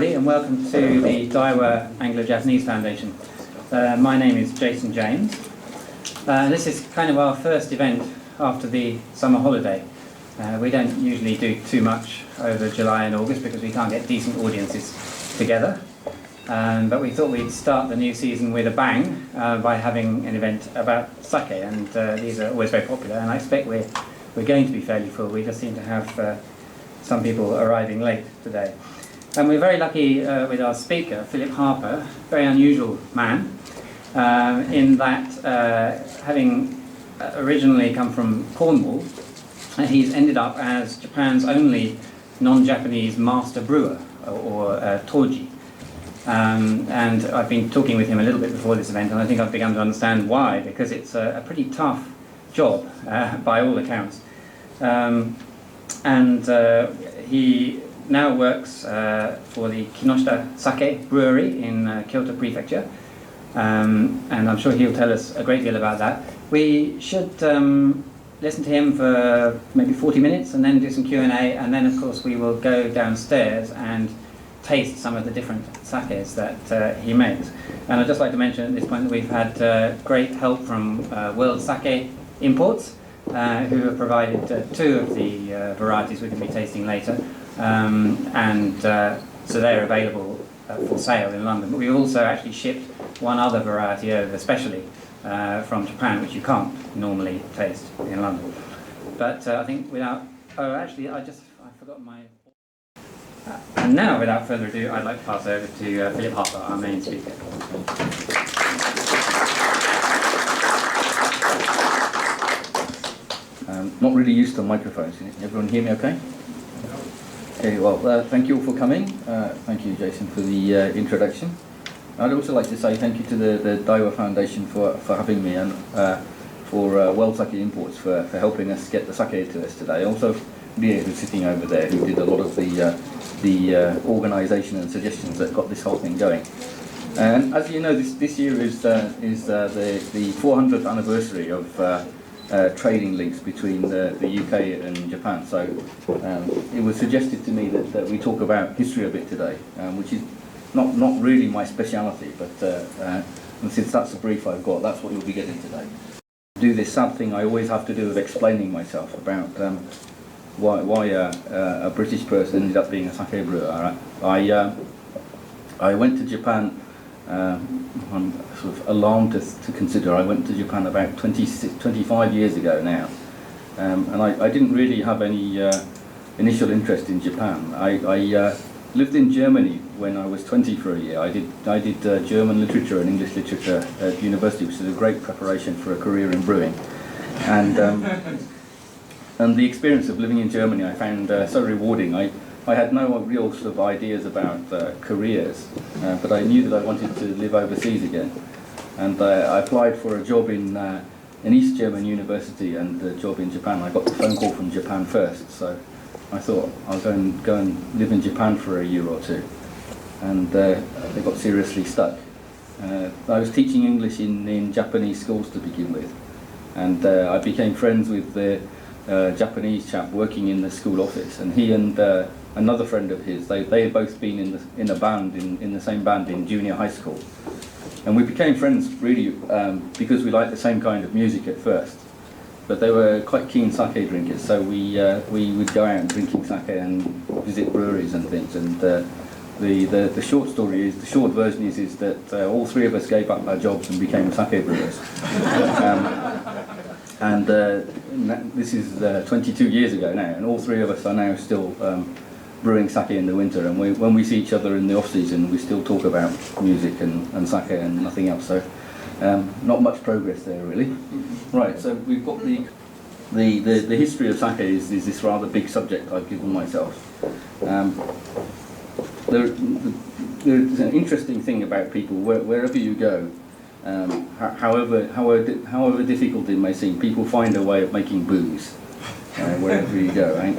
And welcome to the Daiwa Anglo-Japanese Foundation. My name is Jason James. This is kind of our first event after the summer holiday. We don't usually do too much over July and August because we can't get decent audiences together. But we thought we'd start the new season with a bang by having an event about sake, and these are always very popular, and I expect we're going to be fairly full. We just seem to have some people arriving late today. And we're very lucky with our speaker, Phillip Harper, very unusual man, in that having originally come from Cornwall, he's ended up as Japan's only non-Japanese master brewer, or toji. And I've been talking with him a little bit before this event, and I think I've begun to understand why, because it's a pretty tough job by all accounts. He now works for the Kinoshita Sake Brewery in Kyoto Prefecture, and I'm sure he'll tell us a great deal about that. We should listen to him for maybe 40 minutes and then do some Q&A, and then of course we will go downstairs and taste some of the different sakes that he makes. And I'd just like to mention at this point that we've had great help from World Sake Imports, who have provided two of the varieties we're going to be tasting later. So they're available for sale in London. But we've also actually shipped one other variety over, especially from Japan, which you can't normally taste in London. But I think without... Oh, actually, I forgot my... And now, without further ado, I'd like to pass over to Phillip Harper, our main speaker. Not really used to microphones. Can everyone hear me okay? Okay, well, thank you all for coming. Thank you, Jason, for the introduction. I'd also like to say thank you to the Daiwa Foundation for having me, and for World Sake Imports for helping us get the sake to us today. Also, Rie, who's sitting over there, who did a lot of the organisation and suggestions that got this whole thing going. And as you know, this year is the 400th anniversary of trading links between the UK and Japan. So it was suggested to me that we talk about history a bit today, which is not really my speciality, but and since that's the brief I've got, that's what you'll be getting today. Do this sad thing I always have to do of explaining myself about why a British person ended up being a sake brewer. I went to Japan. I'm sort of alarmed to consider I went to Japan about 25 years ago now, and I didn't really have any initial interest in Japan. I lived in Germany when I was 20 for a year. I did German literature and English literature at university, which is a great preparation for a career in brewing, and the experience of living in Germany I found so rewarding. I had no real sort of ideas about careers, but I knew that I wanted to live overseas again. And I applied for a job in East German university and a job in Japan. I got the phone call from Japan first, so I thought I'll go and live in Japan for a year or two. And they got seriously stuck. I was teaching English in Japanese schools to begin with, and I became friends with the Japanese chap working in the school office, and he and another friend of his, they had both been in a band, in the same band in junior high school. And we became friends really because we liked the same kind of music at first. But they were quite keen sake drinkers, so we would go out drinking sake and visit breweries and things. And the short story is, the short version is that all three of us gave up our jobs and became sake brewers. And this is 22 years ago now, and all three of us are now still brewing sake in the winter, and when we see each other in the off-season, we still talk about music and sake and nothing else, so not much progress there really. Right, so we've got the history of sake is this rather big subject I've given myself. There's an interesting thing about people, wherever you go, however difficult it may seem, people find a way of making booze wherever you go, right?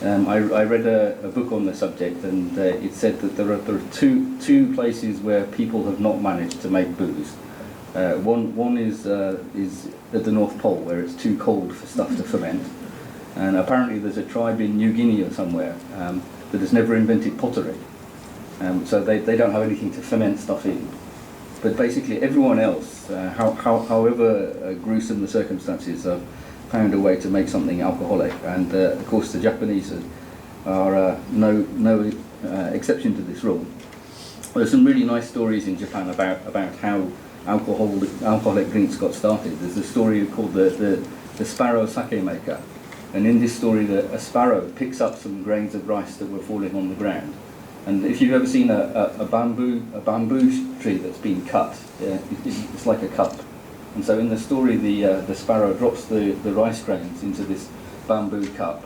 I read a book on the subject, and it said that there are two places where people have not managed to make booze. One is at the North Pole, where it's too cold for stuff to ferment, and apparently there's a tribe in New Guinea or somewhere that has never invented pottery. So they don't have anything to ferment stuff in. But basically everyone else, however gruesome the circumstances, have found a way to make something alcoholic. And of course the Japanese are no exception to this rule. There's some really nice stories in Japan about how alcoholic drinks got started. There's a story called the sparrow sake maker. And in this story, a sparrow picks up some grains of rice that were falling on the ground. And if you've ever seen a bamboo tree that's been cut, it's like a cup. And so in the story, the sparrow drops the rice grains into this bamboo cup.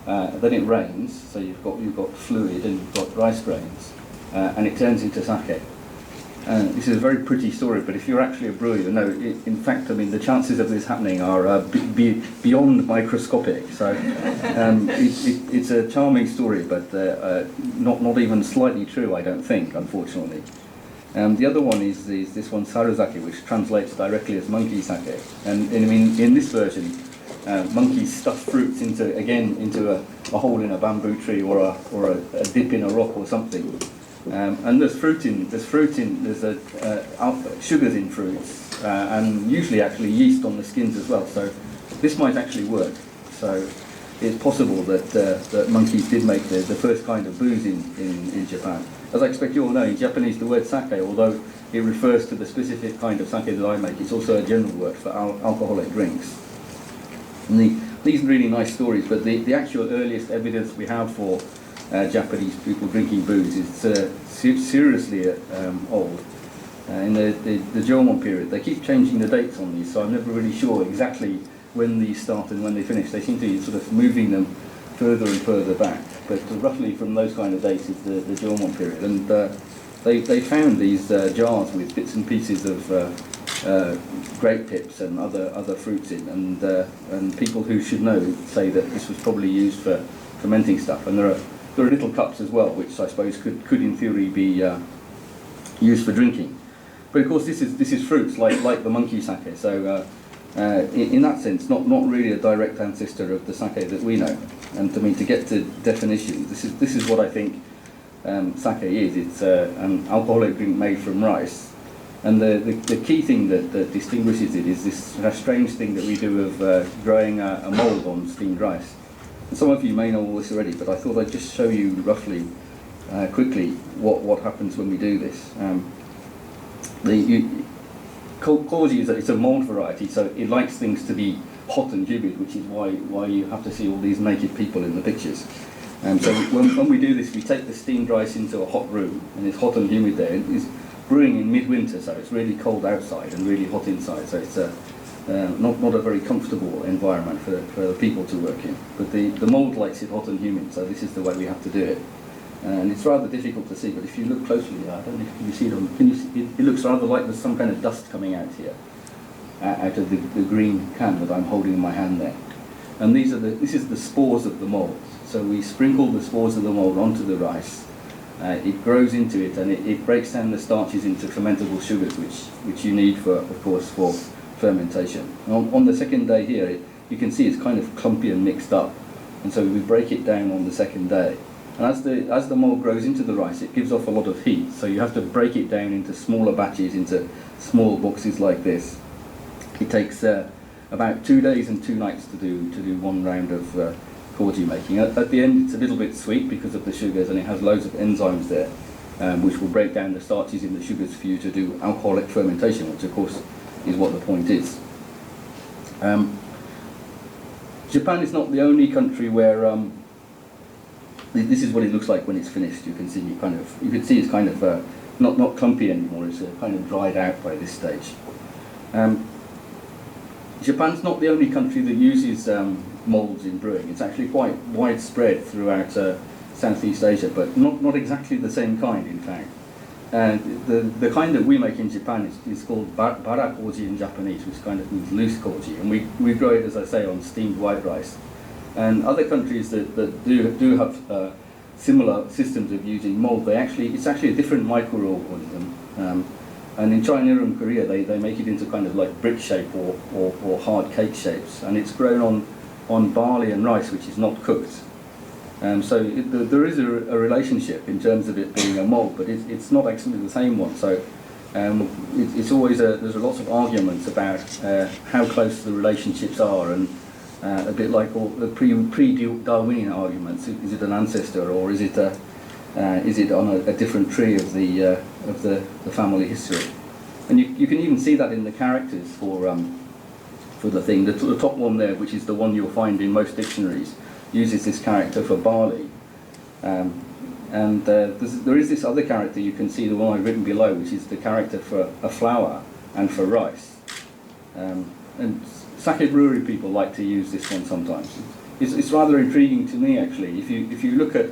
Then it rains, so you've got fluid and you've got rice grains, and it turns into sake. This is a very pretty story, but if you're actually a brewer, you know, in fact, I mean, the chances of this happening are beyond microscopic. So it's a charming story, but not even slightly true, I don't think, unfortunately. The other one is this one, saruzake, which translates directly as monkey sake. And I mean, in this version, monkeys stuff fruits into a hole in a bamboo tree or a dip in a rock or something. And there's sugars in fruits, and usually actually yeast on the skins as well. So this might actually work. So it's possible that monkeys did make the first kind of booze in Japan. As I expect you all know, in Japanese the word sake, although it refers to the specific kind of sake that I make, it's also a general word for alcoholic drinks. And these are really nice stories, but the actual earliest evidence we have for Japanese people drinking booze is seriously old. In the Jomon period, they keep changing the dates on these, so I'm never really sure exactly when these start and when they finish. They seem to be sort of moving them further and further back, but roughly from those kind of dates is the Jomon period. And they found these jars with bits and pieces of grape pips and other fruits in, and people who should know say that this was probably used for fermenting stuff. And there are little cups as well, which I suppose could in theory be used for drinking. But of course, this is fruits like the monkey sake. So in that sense, not really a direct ancestor of the sake that we know. And I mean, to get to definitions, this is what I think sake is. It's an alcoholic drink made from rice. And the key thing that distinguishes it is this strange thing that we do of growing a mould on steamed rice. And some of you may know all this already, but I thought I'd just show you roughly, quickly, what happens when we do this. Koji it's a mould variety, so it likes things to be hot and humid, which is why you have to see all these naked people in the pictures. So when we do this, we take the steamed rice into a hot room, and it's hot and humid there. It's brewing in midwinter, so it's really cold outside and really hot inside. So it's not a very comfortable environment for the people to work in. But the mould likes it hot and humid, so this is the way we have to do it. And it's rather difficult to see, but if you look closely, I don't know if you see it on. Can you see? It looks rather like there's some kind of dust coming out here, out of the green can that I'm holding in my hand there. And this is the spores of the mould. So we sprinkle the spores of the mould onto the rice. It grows into it, and it breaks down the starches into fermentable sugars, which you need for, of course, for fermentation. On the second day here, you can see it's kind of clumpy and mixed up, and so we break it down on the second day. And as the mould grows into the rice, it gives off a lot of heat, so you have to break it down into smaller batches, into small boxes like this. It takes about 2 days and 2 nights to do one round of koji making. At the end, it's a little bit sweet because of the sugars, and it has loads of enzymes there, which will break down the starches in the sugars for you to do alcoholic fermentation, which of course is what the point is. Japan is not the only country where this is what it looks like when it's finished. You can see you can see it's kind of not clumpy anymore. It's kind of dried out by this stage. Japan's not the only country that uses moulds in brewing. It's actually quite widespread throughout Southeast Asia, but not exactly the same kind, in fact. And the kind that we make in Japan is called bara koji in Japanese, which kind of means loose koji, and we grow it, as I say, on steamed white rice. And other countries that do have similar systems of using mould, it's actually a different microorganism. And in China and Korea, they make it into kind of like brick shape or hard cake shapes, and it's grown on barley and rice, which is not cooked. There is a relationship in terms of it being a mold, but it's not actually the same one. So it's always there's lots of arguments about how close the relationships are, and a bit like all the pre-Darwinian arguments. Is it an ancestor, or is it on a different tree of the family history? And you can even see that in the characters for the thing. The top one there, which is the one you'll find in most dictionaries, uses this character for barley. There is this other character, you can see the one I've written below, which is the character for a flour and for rice. And sake brewery people like to use this one sometimes. It's rather intriguing to me, actually. If you look at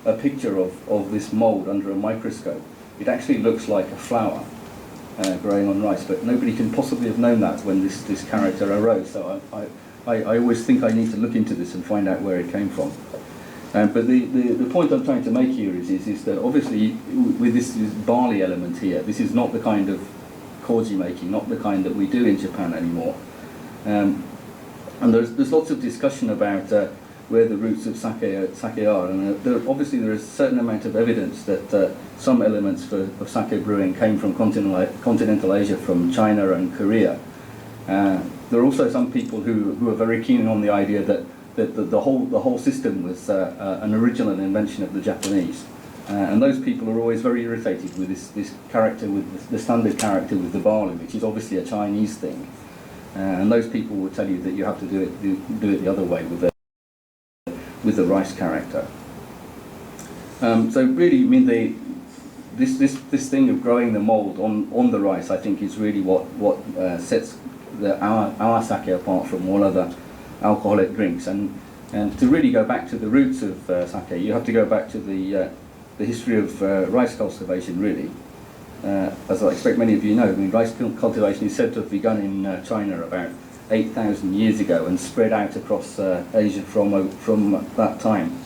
a picture of this mold under a microscope, it actually looks like a flower growing on rice, but nobody can possibly have known that when this character arose. So I always think I need to look into this and find out where it came from. But the point I'm trying to make here is that obviously with this barley element here, this is not the kind of koji making, not the kind that we do in Japan anymore. And there's lots of discussion about where the roots of sake are, and obviously there is a certain amount of evidence that some elements of sake brewing came from continental Asia, from China and Korea. There are also some people who are very keen on the idea that the whole system was an original invention of the Japanese, and those people are always very irritated with this character, with the standard character with the barley, which is obviously a Chinese thing, and those people will tell you that you have to do it the other way with the rice character. So really, I mean, this thing of growing the mold on the rice, I think, is really what sets our sake apart from all other alcoholic drinks. And to really go back to the roots of sake, you have to go back to the history of rice cultivation, really. As I expect many of you know, I mean, rice cultivation is said to have begun in China about 8,000 years ago and spread out across Asia from that time.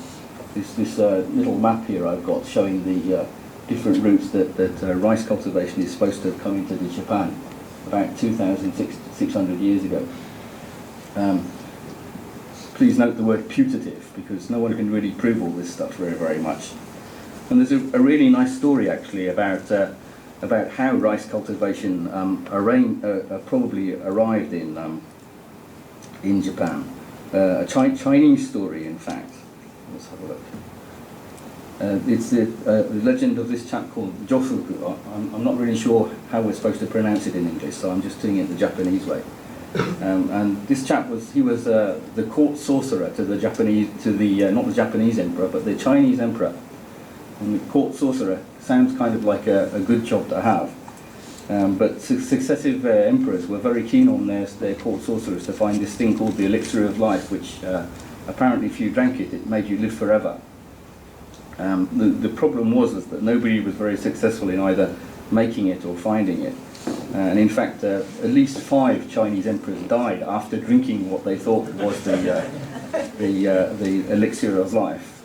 This little map here I've got showing the different routes that rice cultivation is supposed to have come into Japan about 2,600 years ago. Please note the word putative, because no one can really prove all this stuff very, very much. And there's a really nice story actually about how rice cultivation probably arrived in Japan. A Chinese story, in fact. Let's have a look. It's the legend of this chap called Jofuku. I'm not really sure how we're supposed to pronounce it in English, so I'm just doing it the Japanese way. And this chap was the court sorcerer to the Japanese, not the Japanese emperor, but the Chinese emperor. And the court sorcerer sounds kind of like a good job to have. But successive emperors were very keen on their court sorcerers to find this thing called the Elixir of Life, which apparently if you drank it, it made you live forever. The problem was that nobody was very successful in either making it or finding it. And in fact, at least 5 Chinese emperors died after drinking what they thought was the Elixir of Life.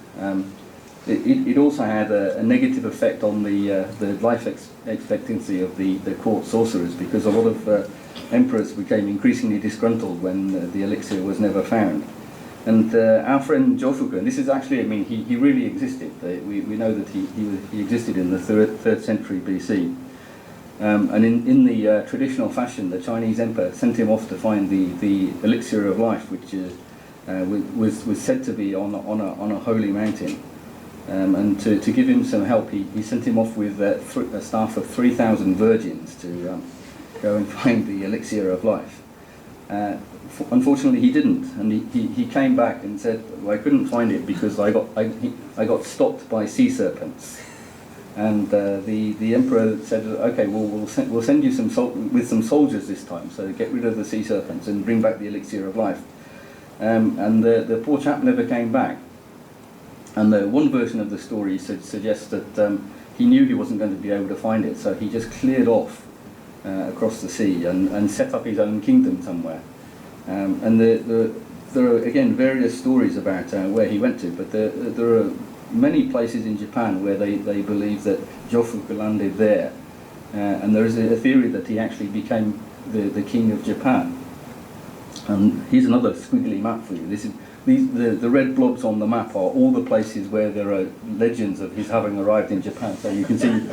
It also had a negative effect on the life expectancy of the court sorcerers, because a lot of emperors became increasingly disgruntled when the elixir was never found. And our friend Jofuku, and this is actually, I mean, he really existed. We know that he existed in the 3rd century BC. And in the traditional fashion, the Chinese emperor sent him off to find the Elixir of Life, which was said to be on a holy mountain. And to give him some help, he sent him off with a staff of 3,000 virgins to go and find the Elixir of Life. Unfortunately, he didn't, and he came back and said, well, I couldn't find it because I got stopped by sea serpents. And the emperor said, okay, well, we'll send you with some soldiers this time, so get rid of the sea serpents and bring back the Elixir of Life. And the poor chap never came back. And one version of the story suggests that he knew he wasn't going to be able to find it, so he just cleared off across the sea and set up his own kingdom somewhere. And there are, again, various stories about where he went to, but there are many places in Japan where they believe that Jofuku landed there. And there is a theory that he actually became the king of Japan. And here's another squiggly map for you. the red blobs on the map are all the places where there are legends of his having arrived in Japan. So you can see,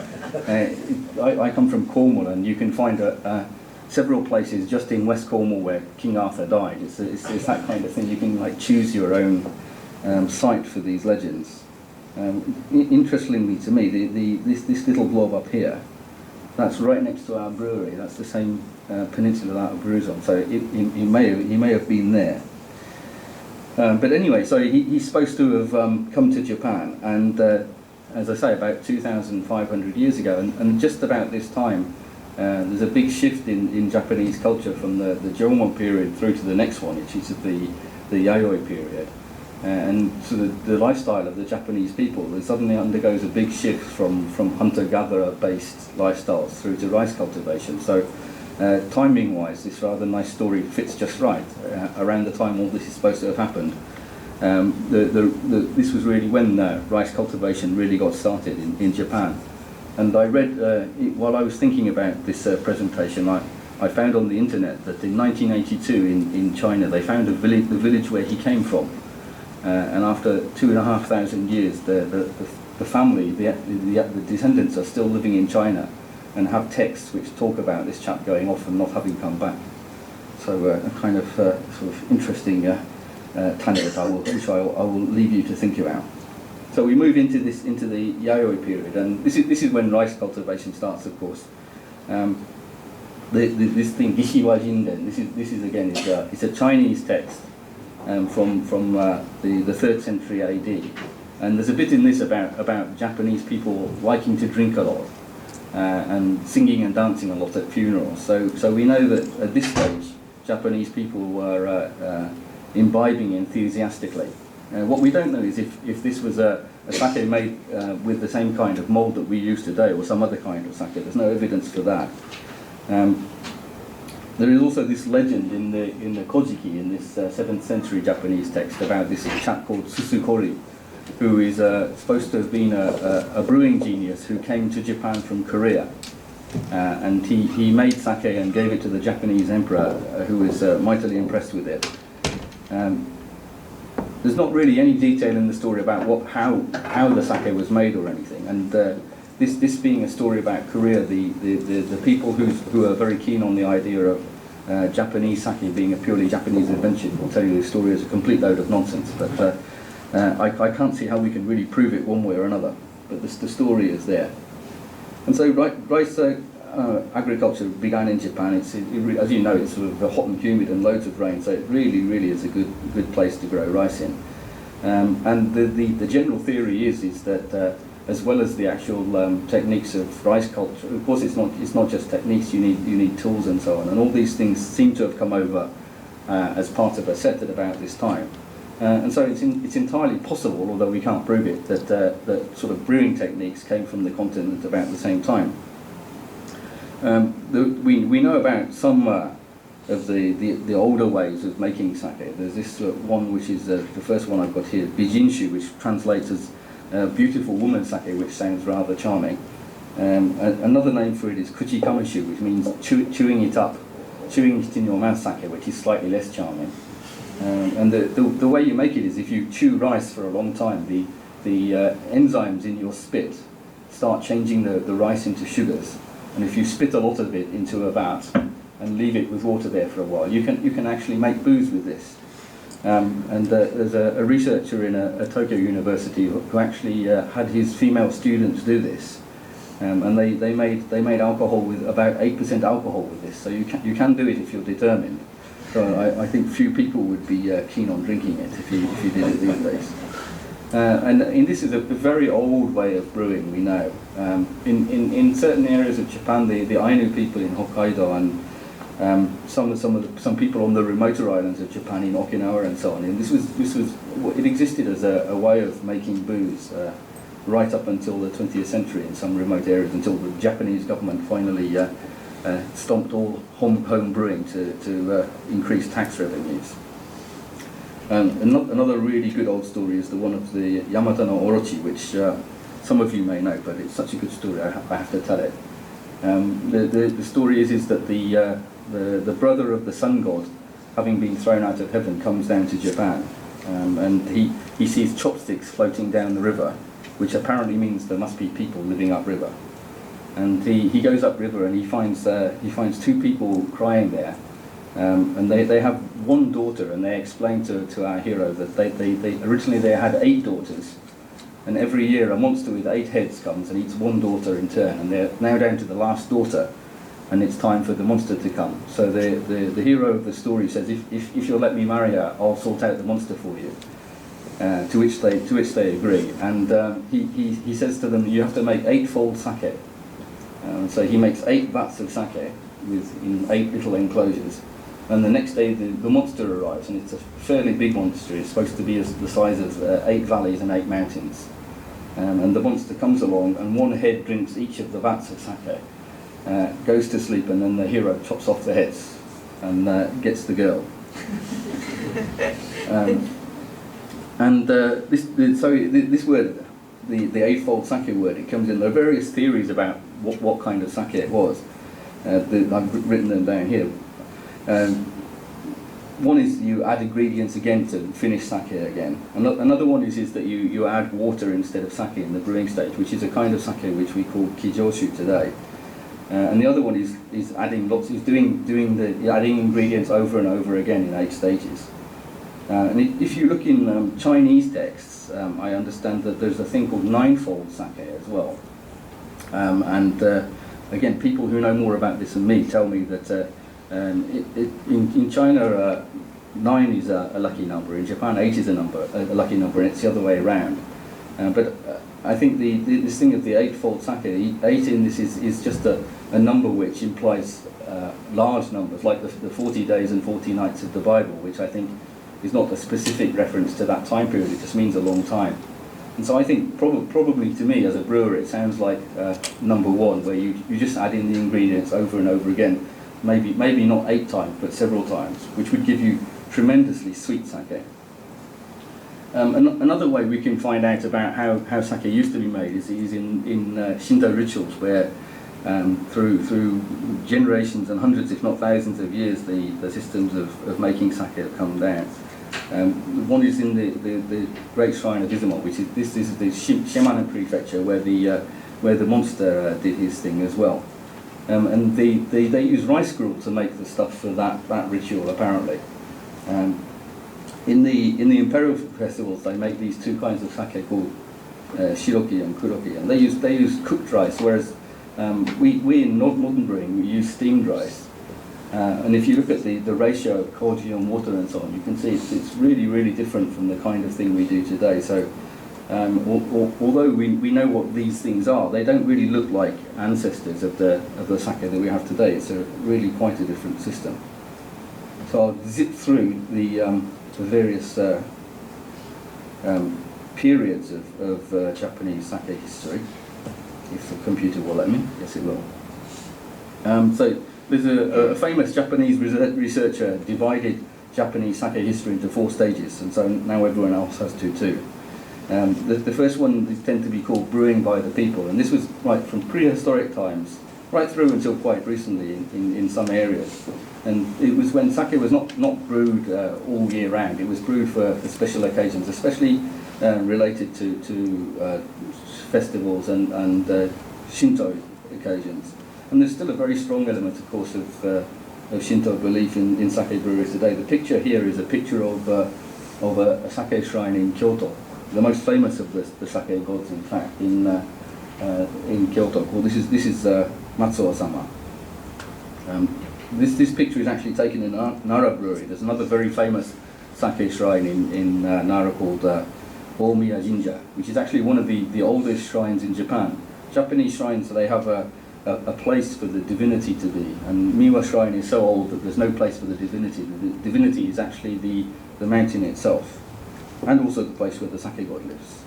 I come from Cornwall, and you can find several places just in West Cornwall where King Arthur died. It's that kind of thing. You can like choose your own site for these legends. Interestingly to me, this little blob up here, that's right next to our brewery. That's the same peninsula that our brews on. So he may have been there. But anyway, so he's supposed to have come to Japan, and as I say, about 2,500 years ago, and just about this time, there's a big shift in Japanese culture from the Jomon period through to the next one, which is the Yayoi period. And so the lifestyle of the Japanese people, it suddenly undergoes a big shift from hunter-gatherer based lifestyles through to rice cultivation. So timing-wise, this rather nice story fits just right. Around the time all this is supposed to have happened, this was really when rice cultivation really got started in Japan. And I read, while I was thinking about this presentation, I found on the internet that in 1982 in China they found the village where he came from. And after 2,500 years, the family, the descendants are still living in China and have texts which talk about this chap going off and not having come back. So a kind of sort of interesting tannet which I will leave you to think about. So we move into the Yayoi period, and this is when rice cultivation starts, of course. This thing, Gishiwa Jinden, this is again, it's a Chinese text from the 3rd century AD, and there's a bit in this about Japanese people liking to drink a lot and singing and dancing a lot at funerals. So we know that at this stage Japanese people were imbibing enthusiastically. What we don't know is if this was a sake made with the same kind of mould that we use today, or some other kind of sake. There's no evidence for that. There is also this legend in the Kojiki, in this 7th century Japanese text, about this chap called Susukori, who is supposed to have been a brewing genius who came to Japan from Korea. And he made sake and gave it to the Japanese emperor, who was mightily impressed with it. There's not really any detail in the story about how the sake was made or anything. And this being a story about Korea, the people who are very keen on the idea of Japanese sake being a purely Japanese invention will tell you the story is a complete load of nonsense. But I can't see how we can really prove it one way or another. But the story is there. And so rice agriculture began in Japan. As you know, it's sort of hot and humid and loads of rain, so it really is a good place to grow rice in. And the general theory is that as well as the actual techniques of rice culture, of course, it's not just techniques. You need tools and so on, and all these things seem to have come over as part of a set at about this time. And so it's entirely possible, although we can't prove it, that sort of brewing techniques came from the continent about the same time. We know about some of the older ways of making sake. There's this one which is the first one I've got here, Bijinshu, which translates as beautiful woman sake, which sounds rather charming. Another name for it is kuchi kamashu, which means chewing it in your mouth sake, which is slightly less charming. And the way you make it is if you chew rice for a long time, the enzymes in your spit start changing the rice into sugars. And if you spit a lot of it into a vat and leave it with water there for a while, you can actually make booze with this. And there's a researcher in a Tokyo university who actually had his female students do this, and they made alcohol with about 8% alcohol with this. So you can do it if you're determined. So I think few people would be keen on drinking it if you did it these days. And this is a very old way of brewing, we know. In certain areas of Japan, the Ainu people in Hokkaido and some people on the remoter islands of Japan, in Okinawa and so on. And it existed as a way of making booze right up until the 20th century in some remote areas, until the Japanese government finally stomped all home brewing to increase tax revenues. Another really good old story is the one of the Yamata no Orochi, which some of you may know, but it's such a good story I have to tell it. The story is that the brother of the sun god, having been thrown out of heaven, comes down to Japan and he sees chopsticks floating down the river, which apparently means there must be people living upriver. And he goes upriver and he finds two people crying there, and they have one daughter, and they explain to our hero that they originally they had 8 daughters, and every year a monster with 8 heads comes and eats one daughter in turn, and they're now down to the last daughter, and it's time for the monster to come. So the hero of the story says, if you'll let me marry her, I'll sort out the monster for you. To which they agree, and he says to them, you have to make 8-fold sake. So he makes 8 vats of sake in 8 little enclosures, and the next day the monster arrives, and it's a fairly big monster. It's supposed to be the size of 8 valleys and 8 mountains, and the monster comes along, and one head drinks each of the vats of sake, goes to sleep, and then the hero chops off the heads and gets the girl. This word, the 8-fold sake word, it comes in. There are various theories about what kind of sake it was. I've written them down here. One is you add ingredients again to finish sake again. Another one is that you add water instead of sake in the brewing stage, which is a kind of sake which we call kijoshu today. And the other one is adding adding ingredients over and over again in 8 stages. And if you look in Chinese texts, I understand that there's a thing called 9-fold sake as well. Again, people who know more about this than me tell me that in China 9 is a lucky number. In Japan 8 is a lucky number, and it's the other way around. But I think this thing of the 8-fold sake, 8 in this is just a number which implies large numbers, like the 40 days and 40 nights of the Bible, which I think is not a specific reference to that time period. It just means a long time. And so I think probably to me as a brewer it sounds like number 1, where you just add in the ingredients over and over again, maybe not 8 times but several times, which would give you tremendously sweet sake. Another way we can find out about how sake used to be made is in Shinto Rituals, where through generations and hundreds if not thousands of years the systems of making sake have come down. One is in the Great Shrine of Izumo, which is this is the Shimano Prefecture, where the monster did his thing as well. And they use rice gruel to make the stuff for that ritual apparently. In the imperial festivals they make these 2 kinds of sake called shiroki and kuroki, and they use cooked rice, whereas we in modern brewing we use steamed rice. And if you look at the ratio of koji and water and so on, you can see it's really different from the kind of thing we do today. So although we know what these things are, they don't really look like ancestors of the sake that we have today. It's a really quite a different system. So I'll zip through the various periods of Japanese sake history, if the computer will let me. Yes, it will. So there's a famous Japanese researcher divided Japanese sake history into 4 stages, and so now everyone else has to too. The first one tend to be called Brewing by the People, and this was right from prehistoric times right through until quite recently in some areas. And it was when sake was not brewed all year round. It was brewed for special occasions, especially related to festivals and Shinto occasions. And there's still a very strong element, of course, of Shinto belief in sake breweries today. The picture here is a picture of a sake shrine in Kyoto, the most famous of the sake gods, in fact, in Kyoto. Well, this is Matsuo-sama. This picture is actually taken in Nara Brewery. There's another very famous sake shrine in Nara called Omiya Jinja, which is actually one of the oldest shrines in Japan. Japanese shrines, they have a place for the divinity to be, and Miwa Shrine is so old that there's no place for the divinity. The divinity is actually the mountain itself, and also the place where the sake god lives.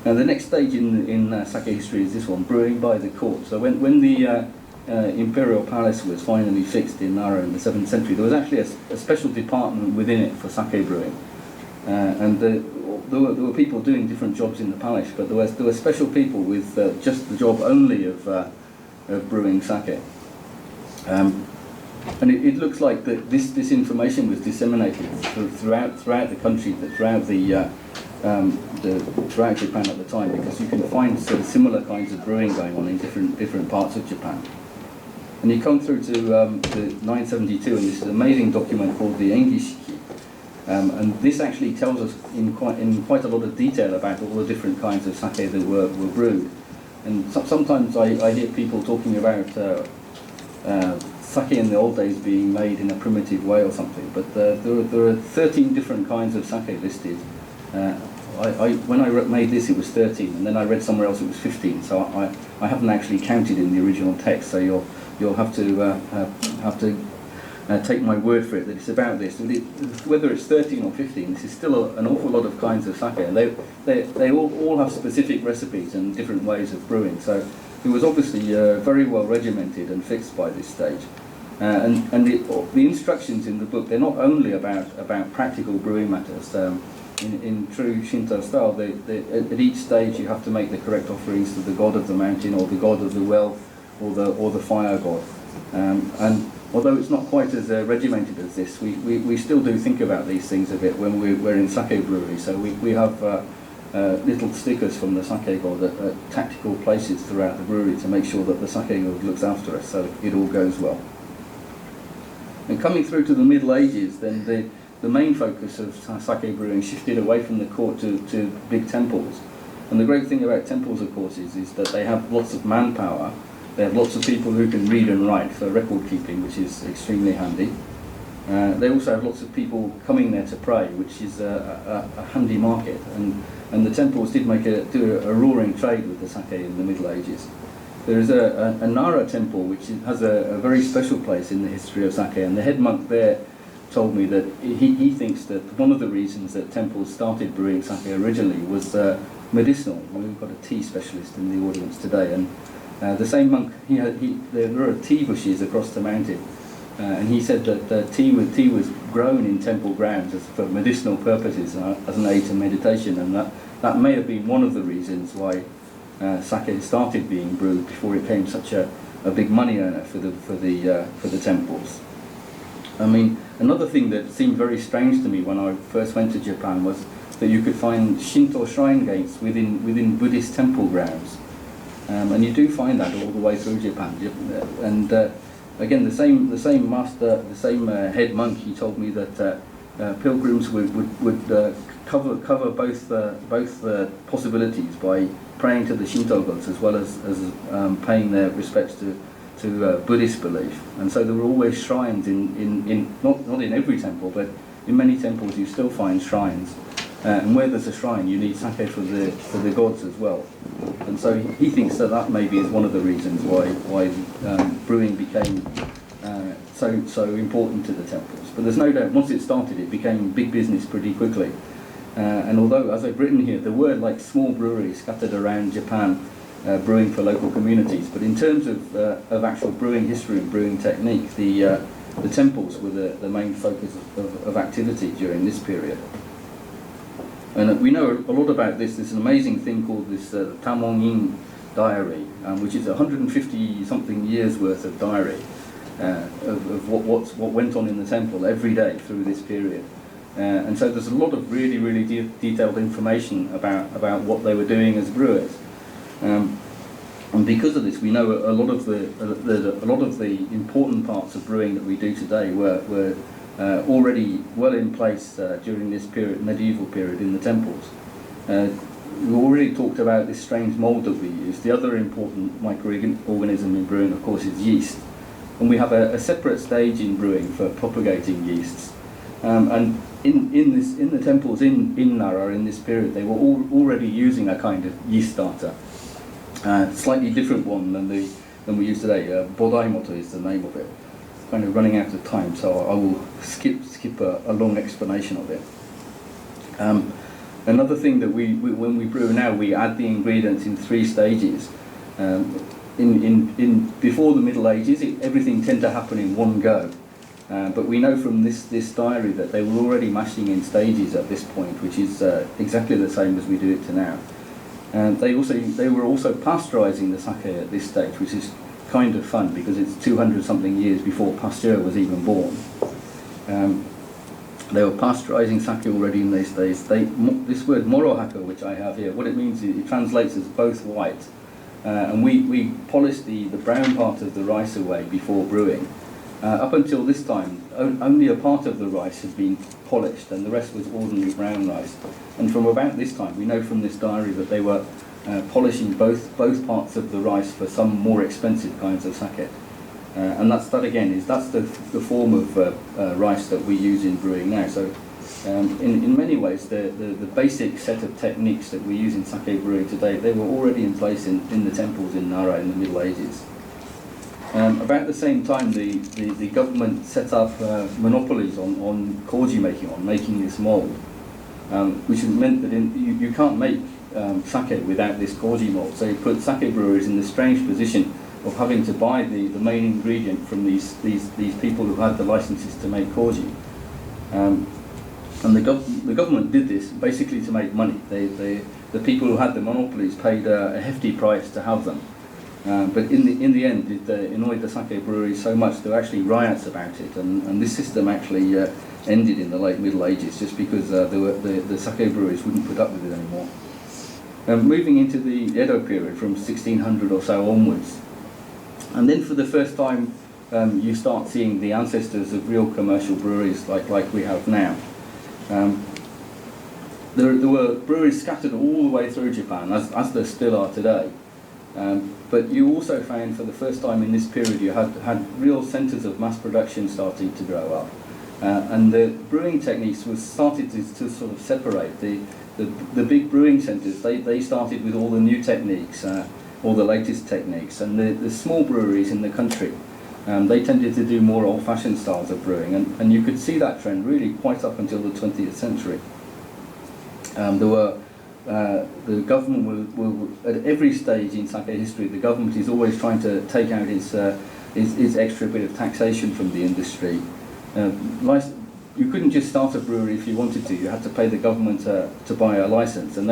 Now the next stage in sake history is this one, Brewing by the Court. So when the imperial palace was finally fixed in Nara in the 7th century, there was actually a special department within it for sake brewing, and there were people doing different jobs in the palace, but there were special people with just the job only of brewing sake. And it looks like that this information was disseminated throughout the country, throughout Japan at the time, because you can find sort of similar kinds of brewing going on in different parts of Japan. And you come through to the 972, and this is an amazing document called the Engishiki. And this actually tells us in quite a lot of detail about all the different kinds of sake that were brewed. And sometimes I hear people talking about sake in the old days being made in a primitive way or something, but there are 13 different kinds of sake listed. When I made this, it was 13, and then I read somewhere else it was 15. So I haven't actually counted in the original text. So you'll have to take my word for it that it's about this. Whether it's 13 or 15, this is still an awful lot of kinds of sake, and they all have specific recipes and different ways of brewing. So it was obviously very well regimented and fixed by this stage. And the instructions in the book, they're not only about practical brewing matters. In true Shinto style, at each stage you have to make the correct offerings to the god of the mountain, or the god of the well, or the fire god. And although it's not quite as regimented as this, we still do think about these things a bit when we're in sake brewery. So we have little stickers from the sake god at tactical places throughout the brewery to make sure that the sake god looks after us, so it all goes well. And coming through to the Middle Ages, then the main focus of sake brewing shifted away from the court to big temples. And the great thing about temples, of course, is that they have lots of manpower. They have lots of people who can read and write for record keeping, which is extremely handy. They also have lots of people coming there to pray, which is a handy market. And the temples did do a roaring trade with the sake in the Middle Ages. There is a Nara temple which has a very special place in the history of sake, and the head monk there told me that he thinks that one of the reasons that temples started brewing sake originally was medicinal. We've got a tea specialist in the audience today, and the same monk, there were tea bushes across the mountain, and he said that tea was grown in temple grounds for medicinal purposes, as an aid to meditation, and that may have been one of the reasons why sake started being brewed before it became such a big money earner for the temples. I mean, another thing that seemed very strange to me when I first went to Japan was that you could find Shinto shrine gates within Buddhist temple grounds. And you do find that all the way through Japan. And again, the same master, the same head monk, he told me that pilgrims would cover both the possibilities by praying to the Shinto gods as well as paying their respects to Buddhist belief. And so there were always shrines in not in every temple, but in many temples you still find shrines. And where there's a shrine, you need sake for the gods as well. And so he thinks that maybe is one of the reasons why brewing became so important to the temples. But there's no doubt, once it started, it became big business pretty quickly. And although, as I've written here, there were like small breweries scattered around Japan brewing for local communities, but in terms of actual brewing history and brewing technique, the temples were the main focus of activity during this period. And we know a lot about this. There's an amazing thing called this Tamon-in diary, which is 150-something years worth of diary of what went on in the temple every day through this period. And so there's a lot of really detailed information about what they were doing as brewers. And because of this, we know a lot of the important parts of brewing that we do today were already well in place during this period, medieval period, in the temples. We already talked about this strange mold that we use. The other important microorganism in brewing, of course, is yeast. And we have a separate stage in brewing for propagating yeasts. And in the temples in Nara in this period, they were already using a kind of yeast starter, slightly different one than we use today. Bodaimoto is the name of it. Kind of running out of time, so I will skip a long explanation of it. Another thing that when we brew now, we add the ingredients in 3 stages. Before the Middle Ages, everything tended to happen in one go. But we know from this diary that they were already mashing in stages at this point, which is exactly the same as we do it to now. And they were also pasteurizing the sake at this stage, which is kind of fun because it's 200 something years before Pasteur was even born. They were pasteurizing sake already in these days. This word morohaka, which I have here, what it means is it translates as both white. And we polished the brown part of the rice away before brewing. Up until this time, only a part of the rice had been polished and the rest was ordinary brown rice. And from about this time, we know from this diary that they were polishing both parts of the rice for some more expensive kinds of sake. And that's the form of rice that we use in brewing now. So in many ways, the basic set of techniques that we use in sake brewing today, they were already in place in the temples in Nara in the Middle Ages. About the same time, the government set up monopolies on koji making, on making this mold, which meant that you can't make sake without this koji mold. So it put sake brewers in the strange position of having to buy the main ingredient from these people who had the licenses to make koji. And the government did this basically to make money. The people who had the monopolies paid a hefty price to have them. But in the end, it annoyed the sake breweries so much there were actually riots about it, and this system actually ended in the late Middle Ages just because the sake breweries wouldn't put up with it anymore. Moving into the Edo period from 1600 or so onwards, and then for the first time you start seeing the ancestors of real commercial breweries like we have now. There were breweries scattered all the way through Japan, as there still are today. But you also found for the first time in this period you had real centres of mass production starting to grow up. And the brewing techniques started to sort of separate. The big brewing centres, they started with all the new techniques, all the latest techniques, and the small breweries in the country, they tended to do more old-fashioned styles of brewing, and you could see that trend really quite up until the 20th century. The government will at every stage in sake history, the government is always trying to take out its extra bit of taxation from the industry. You couldn't just start a brewery if you wanted to. You had to pay the government to buy a license, and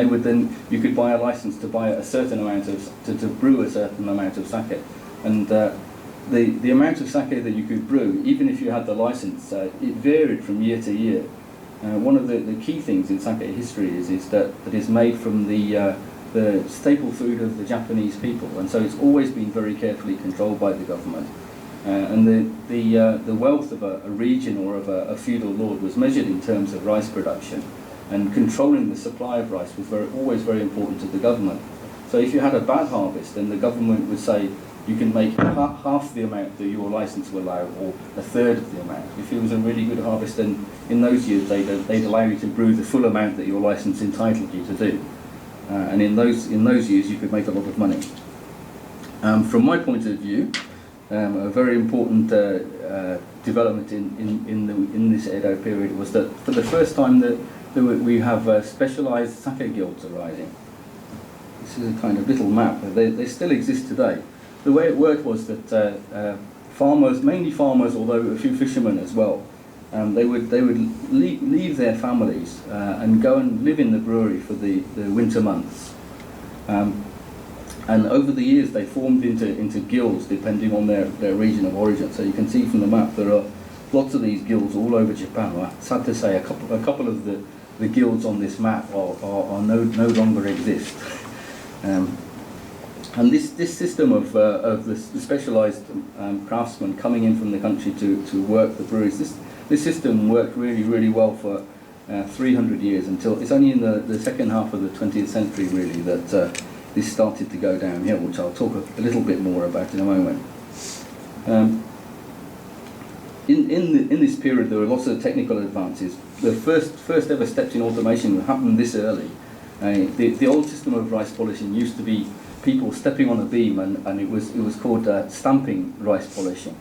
you could buy a license to buy a certain amount to brew a certain amount of sake. And the amount of sake that you could brew, even if you had the license, it varied from year to year. One of the key things in sake history is that it is made from the staple food of the Japanese people, and so it's always been very carefully controlled by the government. And the wealth of a region or of a feudal lord was measured in terms of rice production, and controlling the supply of rice was always very important to the government. So if you had a bad harvest, then the government would say you can make half the amount that your license will allow, or a third of the amount. If it was a really good harvest, then in those years they'd allow you to brew the full amount that your license entitled you to do. And in those years you could make a lot of money. From my point of view, a very important development in this Edo period was that for the first time we have specialised sake guilds arising. This is a kind of little map. They still exist today. The way it worked was that farmers, mainly farmers, although a few fishermen as well, they would leave their families and go and live in the brewery for the winter months. And over the years they formed into guilds depending on their region of origin. So you can see from the map there are lots of these guilds all over Japan. Well, sad to say a couple of the guilds on this map are no longer exist. And this system of the specialised craftsmen coming in from the country to work the breweries, this system worked really, really well for 300 years until it's only in the second half of the 20th century really that this started to go downhill, which I'll talk a little bit more about in a moment. In this period there were lots of technical advances. The first ever steps in automation happened this early. The old system of rice polishing used to be people stepping on a beam, and it was called stamping rice polishing,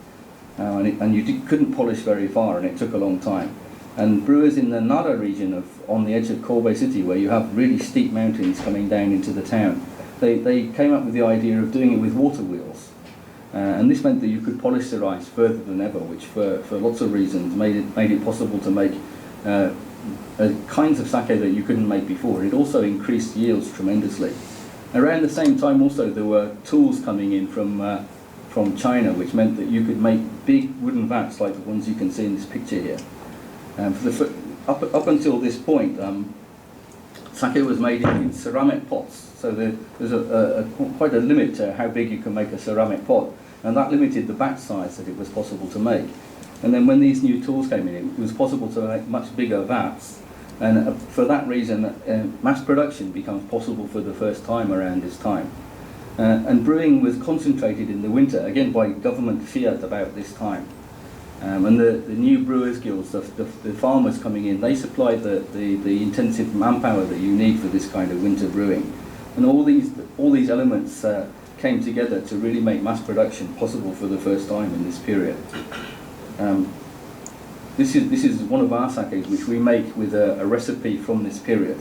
and you couldn't polish very far, and it took a long time. And brewers in the Nara region on the edge of Kobe City, where you have really steep mountains coming down into the town, they came up with the idea of doing it with water wheels, and this meant that you could polish the rice further than ever, which for lots of reasons made it possible to make kinds of sake that you couldn't make before. It also increased yields tremendously. Around the same time also there were tools coming in from from China, which meant that you could make big wooden vats like the ones you can see in this picture here. Up until this point, sake was made in ceramic pots, so there's quite a limit to how big you can make a ceramic pot, and that limited the batch size that it was possible to make. And then when these new tools came in, it was possible to make much bigger vats, and for that reason, mass production becomes possible for the first time around this time. And brewing was concentrated in the winter, again by government fiat about this time. And the new brewers guilds, the farmers coming in, they supplied the intensive manpower that you need for this kind of winter brewing. And all these elements came together to really make mass production possible for the first time in this period. This is one of our sakes which we make with a recipe from this period.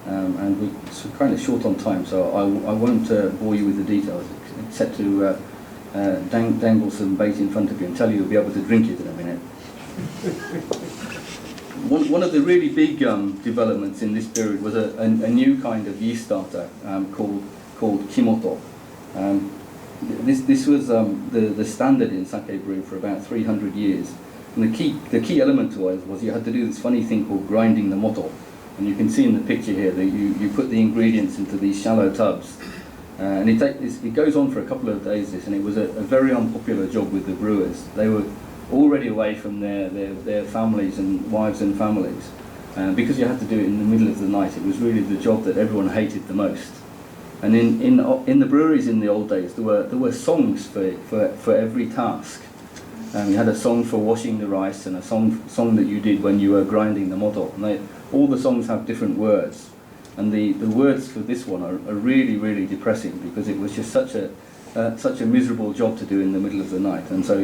And we're kind of short on time, so I won't bore you with the details, except to dangle some bait in front of you and tell you you'll be able to drink it in a minute. One of the really big developments in this period was a new kind of yeast starter called kimoto. This was the standard in sake brewing for about 300 years. And the key element to it was you had to do this funny thing called grinding the moto. And you can see in the picture here that you put the ingredients into these shallow tubs. And it goes on for a couple of days, and it was a very unpopular job with the brewers. They were already away from their families and wives and families. Because you had to do it in the middle of the night, it was really the job that everyone hated the most. And in the breweries in the old days, there were songs for every task. You had a song for washing the rice and a song that you did when you were grinding the moto. And all the songs have different words. And the words for this one are really, really depressing, because it was just such a miserable job to do in the middle of the night. And so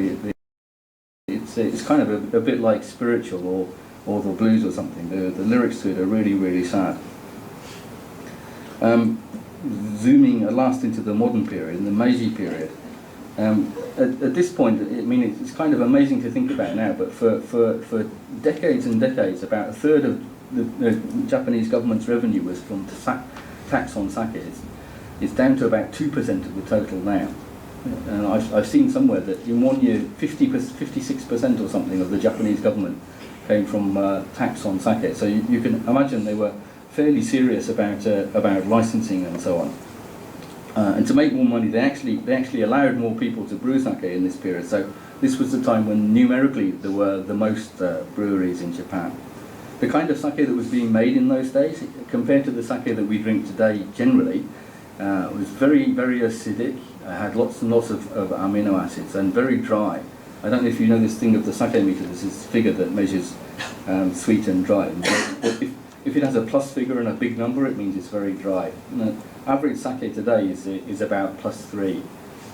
it's kind of a bit like spiritual or the blues or something. The lyrics to it are really, really sad. Zooming at last into the modern period, in the Meiji period. At this point, I mean, it's kind of amazing to think about now, but for decades and decades, about a third of the Japanese government's revenue was from tax on sake. It's down to about 2% of the total now. And I've seen somewhere that in 1 year, 56% or something of the Japanese government came from tax on sake. So you can imagine they were fairly serious about licensing and so on. And to make more money, they actually allowed more people to brew sake in this period. So this was the time when numerically there were the most breweries in Japan. The kind of sake that was being made in those days, compared to the sake that we drink today generally, was very, very acidic, had lots and lots of amino acids, and very dry. I don't know if you know this thing of the sake meter. This is a figure that measures sweet and dry. If it has a plus figure and a big number, it means it's very dry. And average sake today is about +3.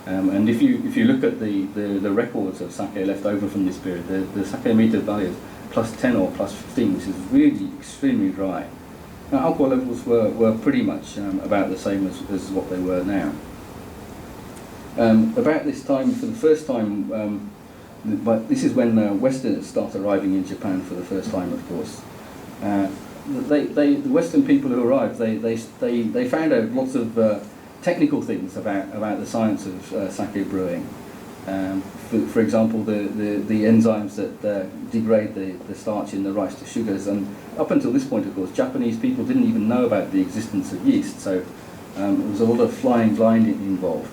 And if you look at the records of sake left over from this period, the sake meter value is +10 or +15, which is really extremely dry. Now, alcohol levels were pretty much about the same as what they were now. About this time, for the first time, but this is when Westerners start arriving in Japan for the first time, of course. The Western people who arrived, they found out lots of technical things about the science of sake brewing. For example, the enzymes that degrade the starch in the rice to sugars. And up until this point, of course, Japanese people didn't even know about the existence of yeast. So there was a lot of flying blind involved.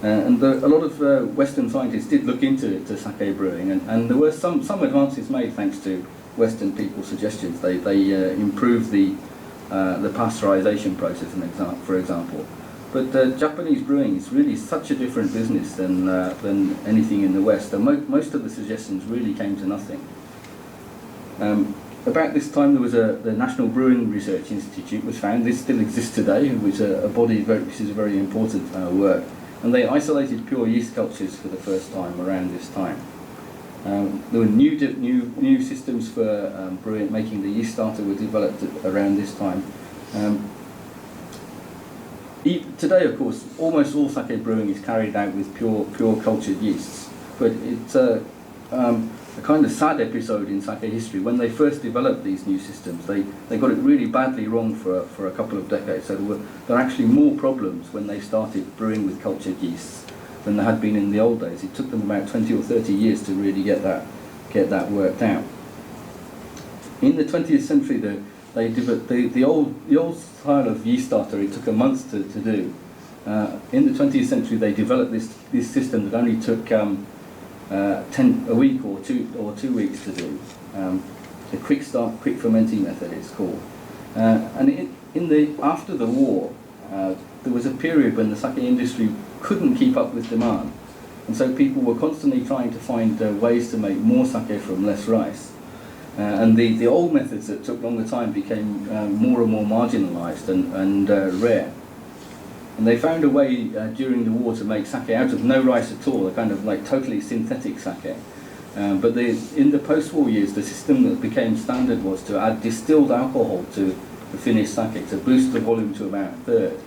And a lot of Western scientists did look into sake brewing, and there were some advances made thanks to Western people's suggestions. They improved the pasteurization process, for example. But Japanese brewing is really such a different business than anything in the West. And most of the suggestions really came to nothing. About this time, there was the National Brewing Research Institute was found. This still exists today, which is a body which is a very important work. And they isolated pure yeast cultures for the first time around this time. There were new systems for brewing, making the yeast starter were developed around this time. Today, of course, almost all sake brewing is carried out with pure cultured yeasts, but it's a kind of sad episode in sake history. When they first developed these new systems, they got it really badly wrong for a couple of decades. So there are actually more problems when they started brewing with cultured yeasts than there had been in the old days. It took them about 20 or 30 years to really get that worked out. In the 20th century, the old style of yeast starter, it took a month to do. In the 20th century, they developed this system that only took a week or 2 weeks to do. The quick start, quick fermenting method, it's called. And after the war, there was a period when the sake industry couldn't keep up with demand, and so people were constantly trying to find ways to make more sake from less rice. And the old methods that took longer time became more and more marginalized and rare. And they found a way during the war to make sake out of no rice at all, a kind of like totally synthetic sake. But in the post-war years, the system that became standard was to add distilled alcohol to the finished sake to boost the volume to about a third.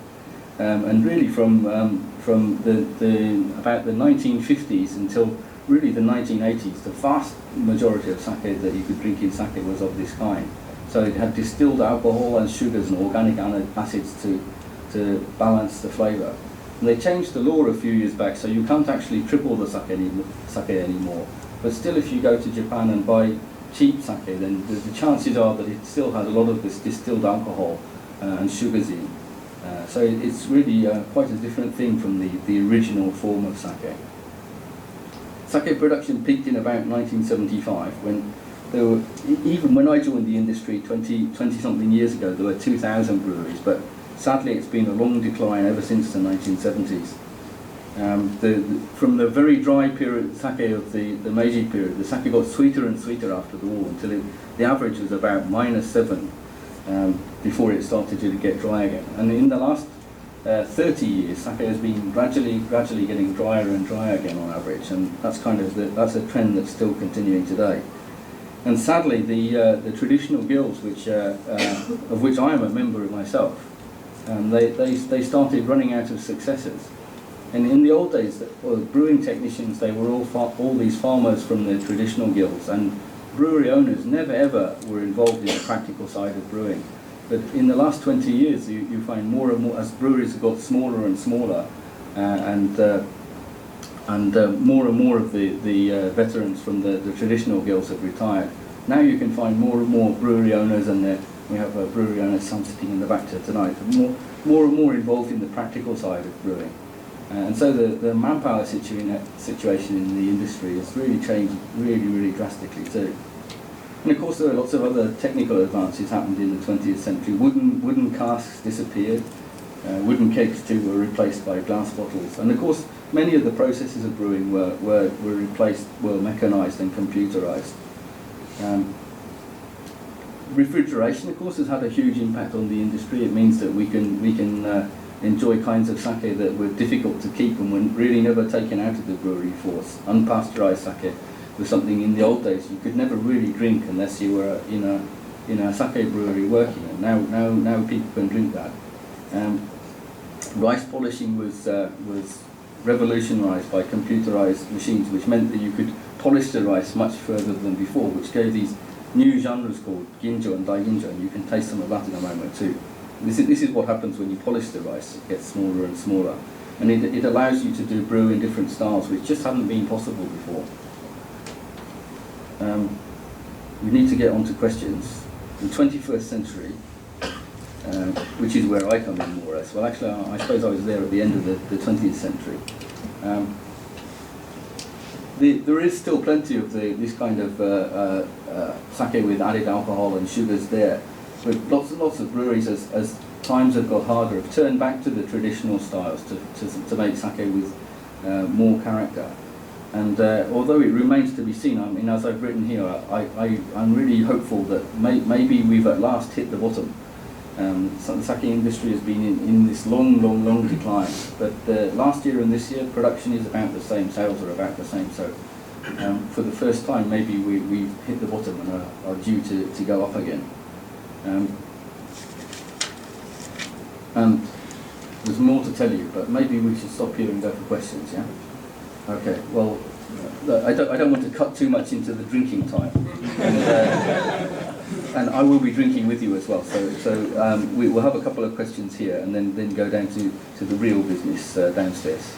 And really from about the 1950s until really the 1980s, the vast majority of sake that you could drink in sake was of this kind. So it had distilled alcohol and sugars and organic acids to balance the flavour. And they changed the law a few years back, so you can't actually triple the sake anymore. But still, if you go to Japan and buy cheap sake, then the chances are that it still has a lot of this distilled alcohol and sugars in. So it's really quite a different thing from the original form of sake. Sake production peaked in about 1975, when there were, even when I joined the industry 20-something years ago, there were 2,000 breweries, but sadly it's been a long decline ever since the 1970s. From the very dry period, sake of the Meiji period, the sake got sweeter and sweeter after the war until the average was about -7 before it started to get dry again. And in the last 30 years, sake has been gradually getting drier and drier again on average, and that's that's a trend that's still continuing today. And sadly, the traditional guilds, of which I am a member of myself, they started running out of successors. And in the old days, brewing technicians, they were all these farmers from the traditional guilds, and brewery owners never ever were involved in the practical side of brewing. But in the last 20 years, you find more and more, as breweries have got smaller and smaller, and more of the veterans from the traditional guilds have retired. Now you can find more and more brewery owners, and we have a brewery owner, some sitting in the back here tonight, more and more involved in the practical side of brewing. And so the manpower situation in the industry has really changed really drastically too. And of course there are lots of other technical advances happened in the 20th century. Wooden casks disappeared, wooden kegs too were replaced by glass bottles. And of course many of the processes of brewing were mechanized and computerized. Refrigeration of course has had a huge impact on the industry. It means that we can enjoy kinds of sake that were difficult to keep and were really never taken out of the brewery force. Unpasteurized sake was something in the old days you could never really drink unless you were in a sake brewery working, and now people can drink that. Rice polishing was revolutionized by computerized machines, which meant that you could polish the rice much further than before, which gave these new genres called ginjo and daiginjo, and you can taste some of that in a moment too. This is what happens when you polish the rice. It gets smaller and smaller, and it allows you to brew in different styles, which just hadn't been possible before. We need to get on to questions. The 21st century, which is where I come in more or less. Well, actually, I suppose I was there at the end of the 20th century. There is still plenty of this kind of sake with added alcohol and sugars there. But lots and lots of breweries, as times have got harder, have turned back to the traditional styles to make sake with more character. And although it remains to be seen, I mean, as I've written here, I'm really hopeful that maybe we've at last hit the bottom. So the sake industry has been in this long decline. But last year and this year, production is about the same, sales are about the same. So for the first time, maybe we've hit the bottom and are due to go up again. And there's more to tell you, but maybe we should stop here and go for questions, yeah? Okay, well, I don't want to cut too much into the drinking time. And I will be drinking with you as well, so we will have a couple of questions here and then go down to the real business downstairs.